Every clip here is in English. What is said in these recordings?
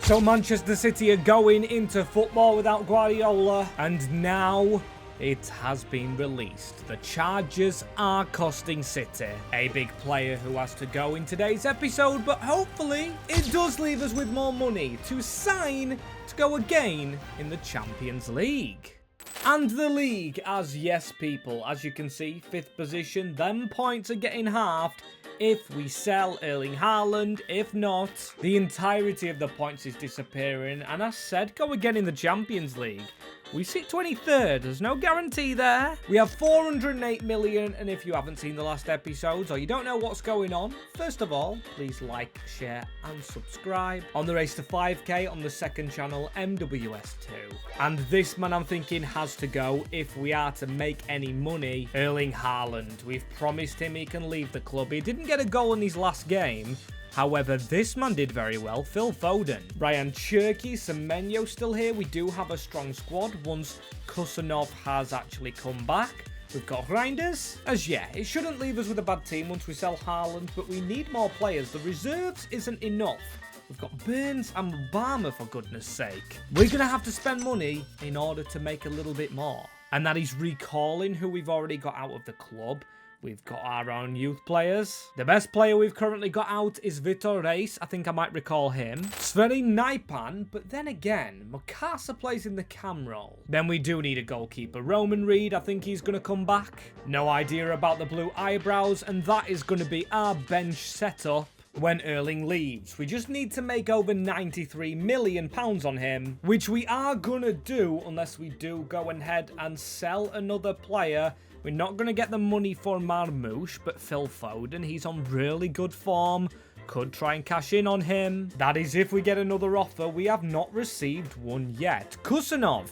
So Manchester City are going into football without Guardiola, and now it has been released. The charges are costing City a big player who has to go in today's episode, but hopefully it does leave us with more money to sign to go again in the Champions League. And the league, as yes people, as you can see, 5th position, them points are getting halved if we sell Erling Haaland. If not, the entirety of the points is disappearing. And as said, go again in the Champions League. We sit 23rd, there's no guarantee there. We have 408 million, and if you haven't seen the last episodes or you don't know what's going on, first of all, please like, share and subscribe. On the race to 5k on the second channel, MWS2. And this man I'm thinking has to go if we are to make any money. Erling Haaland, we've promised him he can leave the club. He didn't get a goal in his last game. However, this man did very well. Phil Foden, Ryan Cherky, Semenyo still here. We do have a strong squad once Kusanov has actually come back. We've got Reinders. As yeah, it shouldn't leave us with a bad team once we sell Haaland, but we need more players. The reserves isn't enough. We've got Burns and Obama, for goodness sake. We're going to have to spend money in order to make a little bit more. And that is recalling who we've already got out of the club. We've got our own youth players. The best player we've currently got out is Vitor Reis. I think I might recall him. Sveri Naipan, but then again, Mukasa plays in the cam role. Then we do need a goalkeeper. Roman Reed, I think he's going to come back. No idea about the blue eyebrows, and that is going to be our bench setup when Erling leaves. We just need to make over £93 million on him, which we are going to do unless we do go ahead and sell another player. We're not going to get the money for Marmoush, but Phil Foden, he's on really good form. Could try and cash in on him. That is if we get another offer. We have not received one yet. Kusanov,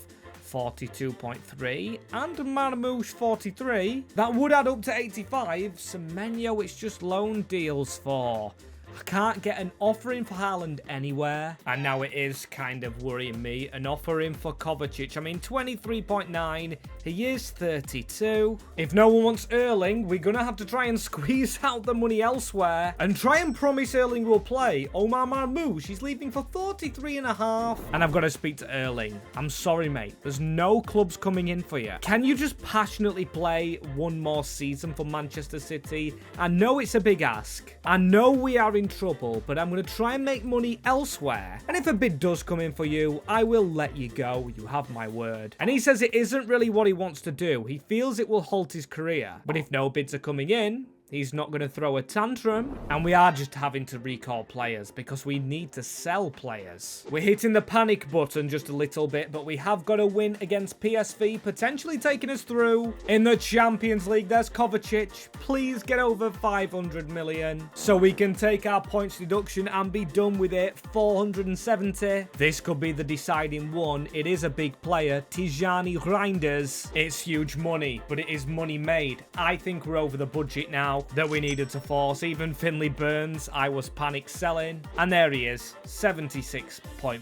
42.3, and Marmoush, 43. That would add up to 85. Semenyo, it's just loan deals for. I can't get an offer in for Haaland anywhere. And now it is kind of worrying me. An offer in for Kovacic. I mean, 23.9. He is 32. If no one wants Erling, we're going to have to try and squeeze out the money elsewhere. And try and promise Erling will play. Omar Marmoush, he's leaving for 43.5. And I've got to speak to Erling. I'm sorry, mate. There's no clubs coming in for you. Can you just passionately play one more season for Manchester City? I know it's a big ask. I know we are in trouble, but I'm going to try and make money elsewhere. And if a bid does come in for you, I will let you go. You have my word. And he says it isn't really what he wants to do. He feels it will halt his career. But if no bids are coming in, he's not going to throw a tantrum. And we are just having to recall players because we need to sell players. We're hitting the panic button just a little bit, but we have got a win against PSV, potentially taking us through. In the Champions League, there's Kovacic. Please get over 500 million so we can take our points deduction and be done with it. 470. This could be the deciding one. It is a big player. Tijani Reinders. It's huge money, but it is money made. I think we're over the budget now that we needed to force. Even Finley Burns, I was panic selling. And there he is, 76.1.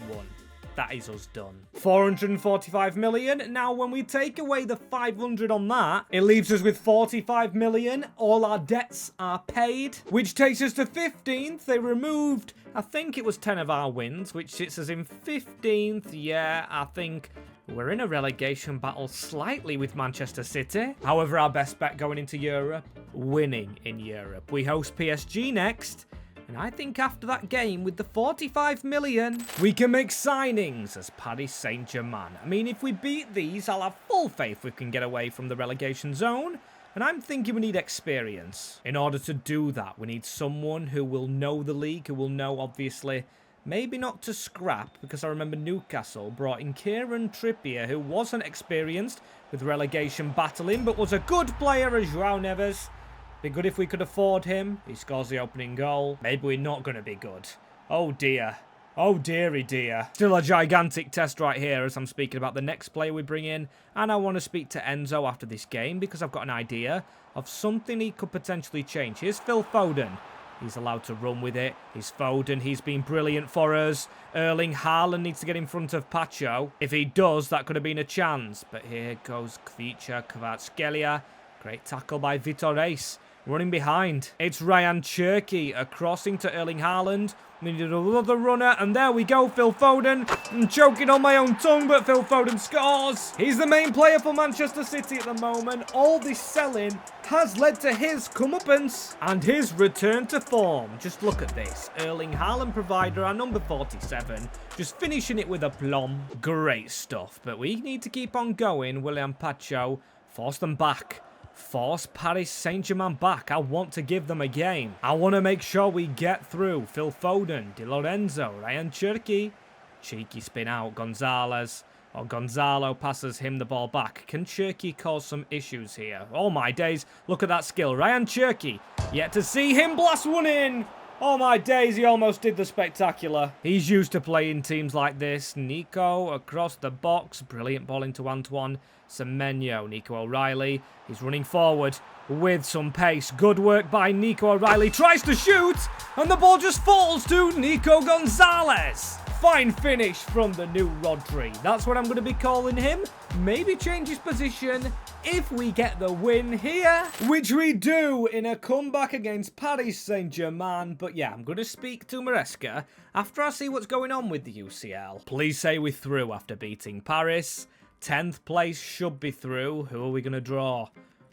That is us done. 445 million. Now, when we take away the 500 on that, it leaves us with 45 million. All our debts are paid, which takes us to 15th. They removed, I think it was 10 of our wins, which sits us in 15th. Yeah, I think we're in a relegation battle slightly with Manchester City. However, our best bet going into Europe, winning in Europe. We host PSG next. And I think after that game with the 45 million, we can make signings as Paris Saint-Germain. I mean, if we beat these, I'll have full faith we can get away from the relegation zone. And I'm thinking we need experience. In order to do that, we need someone who will know the league, who will know, obviously, maybe not to scrap, because I remember Newcastle brought in Kieran Trippier, who wasn't experienced with relegation battling, but was a good player as João Neves. Be good if we could afford him. He scores the opening goal. Maybe we're not going to be good. Oh dear. Oh dearie dear. Still a gigantic test right here as I'm speaking about the next player we bring in. And I want to speak to Enzo after this game because I've got an idea of something he could potentially change. Here's Phil Foden. He's allowed to run with it. He's Foden. He's been brilliant for us. Erling Haaland needs to get in front of Pacho. If he does, that could have been a chance. But here goes Kvicha Kvaratskhelia. Great tackle by Vitor Reis. running behind. It's Ryan Cherky, a crossing to Erling Haaland. Needed another runner, and there we go, Phil Foden. I'm choking on my own tongue, but Phil Foden scores. He's the main player for Manchester City at the moment. All this selling has led to his comeuppance and his return to form. Just look at this. Erling Haaland provider, our number 47, just finishing it with aplomb. Great stuff, but we need to keep on going. William Pacho, force them back. Force Paris Saint-Germain back. I want to give them a game. I want to make sure we get through. Phil Foden, Di Lorenzo, Ryan Cherky. Cheeky spin out. Gonzalez. Or Gonzalo passes him the ball back. Can Cherky cause some issues here? Oh my days. Look at that skill. Ryan Cherky. Yet to see him blast one in. Oh my days, he almost did the spectacular. He's used to playing teams like this. Nico across the box. Brilliant ball into Antoine Semenyo. Nico O'Reilly. He's running forward with some pace. Good work by Nico O'Reilly. Tries to shoot, and the ball just falls to Nico Gonzalez. Fine finish from the new Rodri. That's what I'm going to be calling him. Maybe change his position if we get the win here, which we do in a comeback against Paris Saint-Germain. But yeah, I'm going to speak to Maresca after I see what's going on with the UCL. Please say we're through after beating Paris. 10th place should be through. Who are we going to draw?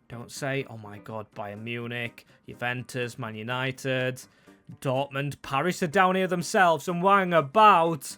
Don't say, oh my god, Bayern Munich, Juventus, Man United, Dortmund. Paris are down here themselves and worrying about.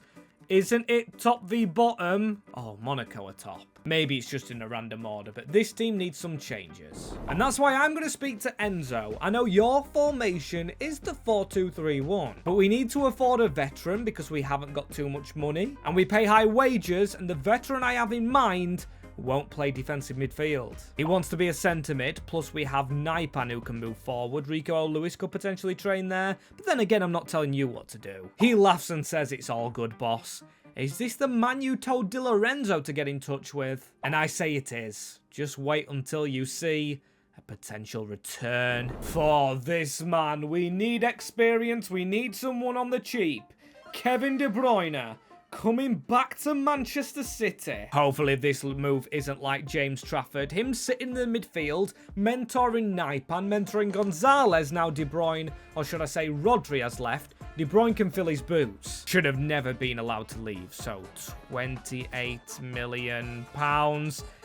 Isn't it top v bottom? Oh, Monaco are top. Maybe it's just in a random order, but this team needs some changes. And that's why I'm going to speak to Enzo. I know your formation is the 4-2-3-1, but we need to afford a veteran because we haven't got too much money. And we pay high wages, and the veteran I have in mind won't play defensive midfield. He wants to be a centre mid, plus we have Naipan who can move forward. Rico Lewis could potentially train there, but then again, I'm not telling you what to do. He laughs and says it's all good, boss. Is this the man you told Di Lorenzo to get in touch with? And I say it is. Just wait until you see a potential return for this man. We need experience. We need someone on the cheap. Kevin De Bruyne coming back to Manchester City. Hopefully this move isn't like James Trafford. Him sitting in the midfield, mentoring Naipan, mentoring Gonzalez. Now De Bruyne, or should I say Rodri, has left. De Bruyne can fill his boots. Should have never been allowed to leave. So £28 million.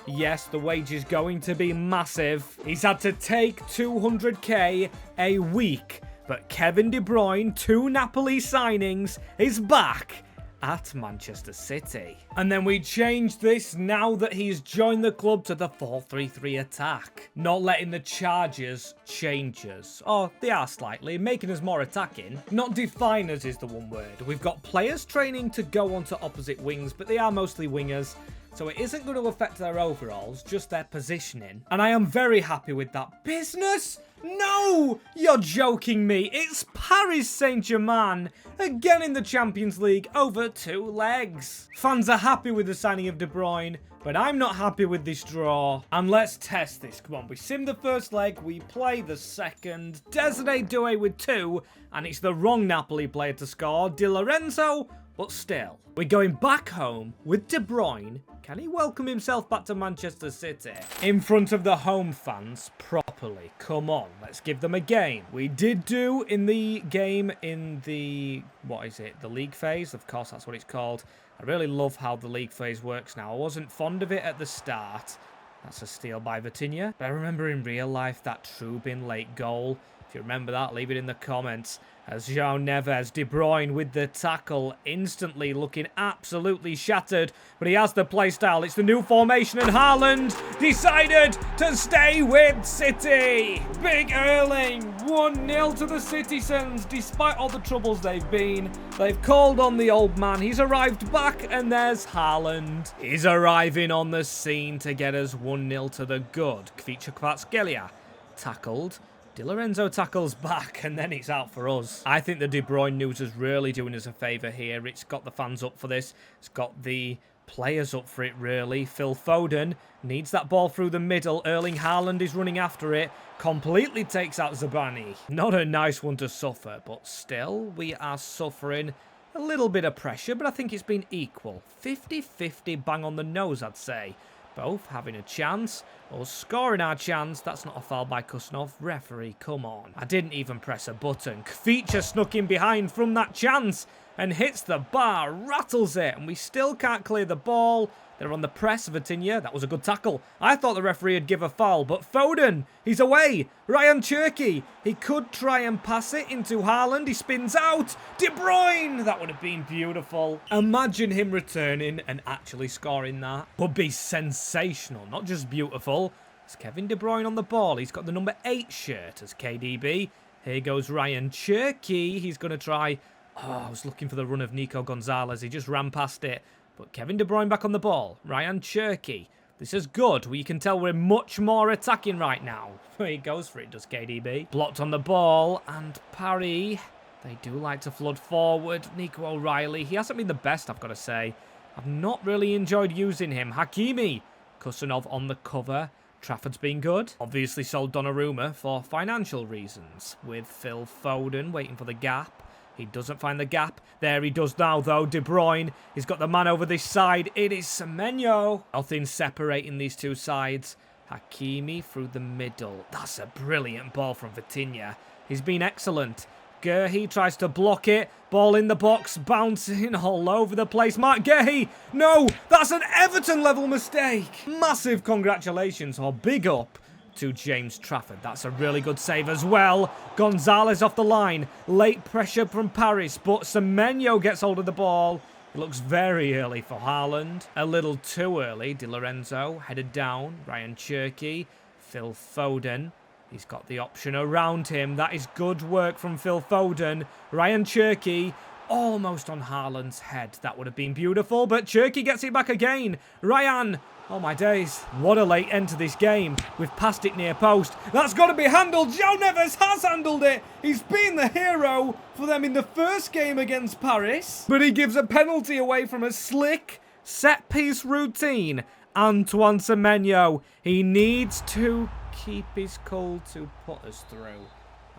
Yes, the wage is going to be massive. He's had to take 200k a week. But Kevin De Bruyne, 2 Napoli signings, is back at Manchester City. And then we change this now that he's joined the club to the 4-3-3 attack. Not letting the charges change us. Oh, they are slightly, making us more attacking. Not define us is the one word. We've got players training to go onto opposite wings, but they are mostly wingers. So it isn't going to affect their overalls, just their positioning. And I am very happy with that. Business? No! You're joking me. It's Paris Saint-Germain, again in the Champions League, over 2 legs. Fans are happy with the signing of De Bruyne, but I'm not happy with this draw. And let's test this. Come on, we sim the first leg, we play the second. Desiree Doué with 2, and it's the wrong Napoli player to score. Di Lorenzo, but still. We're going back home with De Bruyne. Can he welcome himself back to Manchester City? In front of the home fans properly. Come on, let's give them a game. We did do in the game in the, what is it, the league phase? Of course, that's what it's called. I really love how the league phase works now. I wasn't fond of it at the start. That's a steal by Vitinha. But I remember in real life that Trubin late goal. If you remember that, leave it in the comments. As João Neves, De Bruyne with the tackle, instantly looking absolutely shattered. But he has the play style. It's the new formation, and Haaland decided to stay with City. Big Erling, 1-0 to the Citizens. Despite all the troubles they've been, they've called on the old man. He's arrived back, and there's Haaland. He's arriving on the scene to get us 1-0 to the good. Kvaratskhelia tackled. Di Lorenzo tackles back, and then it's out for us. I think the De Bruyne news is really doing us a favour here. It's got the fans up for this. It's got the players up for it, really. Phil Foden needs that ball through the middle. Erling Haaland is running after it. Completely takes out Zabani. Not a nice one to suffer, but still, we are suffering a little bit of pressure, but I think it's been equal. 50-50 bang on the nose, I'd say. both having a chance, or scoring our chance. That's not a foul by Kusanov. Referee, come on. I didn't even press a button. Feature snuck in behind from that chance and hits the bar, rattles it, and we still can't clear the ball. They're on the press, Vitinha. That was a good tackle. I thought the referee would give a foul, but Foden, he's away. Ryan Cherki, he could try and pass it into Haaland. He spins out. De Bruyne, that would have been beautiful. Imagine him returning and actually scoring that. Would be sensational, not just beautiful. It's Kevin De Bruyne on the ball. He's got the number 8 shirt as KDB. Here goes Ryan Cherki. He's going to try... Oh, I was looking for the run of Nico Gonzalez. He just ran past it. But Kevin De Bruyne back on the ball. Ryan Cherki. This is good. You can tell we're much more attacking right now. He goes for it, does KDB. Blocked on the ball. And Paris. They do like to flood forward. Nico O'Reilly. He hasn't been the best, I've got to say. I've not really enjoyed using him. Hakimi. Kusanov on the cover. Trafford's been good. Obviously sold Donnarumma for financial reasons. With Phil Foden waiting for the gap. He doesn't find the gap. There he does now, though. De Bruyne. He's got the man over this side. It is Semenyo. Nothing separating these two sides. Hakimi through the middle. That's a brilliant ball from Vitinha. He's been excellent. Guehi tries to block it. Ball in the box. Bouncing all over the place. Mark Guehi. No, that's an Everton-level mistake. Massive congratulations, or big up to James Trafford. That's a really good save as well. Gonzalez off the line. Late pressure from Paris, but Semenyo gets hold of the ball. It looks very early for Haaland. A little too early. Di Lorenzo headed down. Ryan Cherki. Phil Foden. He's got the option around him. That is good work from Phil Foden. Ryan Cherki almost on Haaland's head. That would have been beautiful, but Cherki gets it back again. Ryan. Oh my days. What a late end to this game. We've passed it near post. That's got to be handled. Joe Neves has handled it. He's been the hero for them in the first game against Paris. But he gives a penalty away from a slick set-piece routine. Antoine Semenyo. He needs to keep his cool to put us through.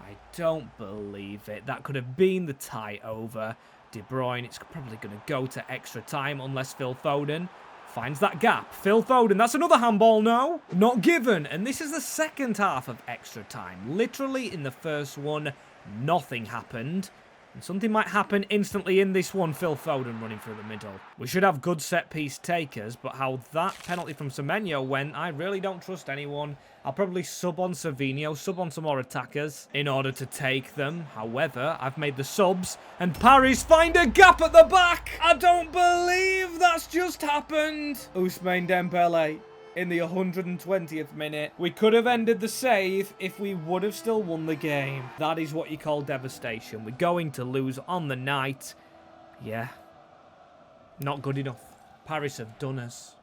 I don't believe it. That could have been the tie over. De Bruyne, it's probably going to go to extra time unless Phil Foden finds that gap. Phil Foden, that's another handball, no? Not given. And this is the second half of extra time. Literally in the first one, nothing happened. And something might happen instantly in this one. Phil Foden running through the middle. We should have good set-piece takers, but how that penalty from Semenyo went, I really don't trust anyone. I'll probably sub on Savinho, sub on some more attackers in order to take them. However, I've made the subs, and Paris find a gap at the back. I don't believe that's just happened. Ousmane Dembele in the 120th minute. We could have ended the save if we would have still won the game. That is what you call devastation. We're going to lose on the night. Yeah. Not good enough. Paris have done us.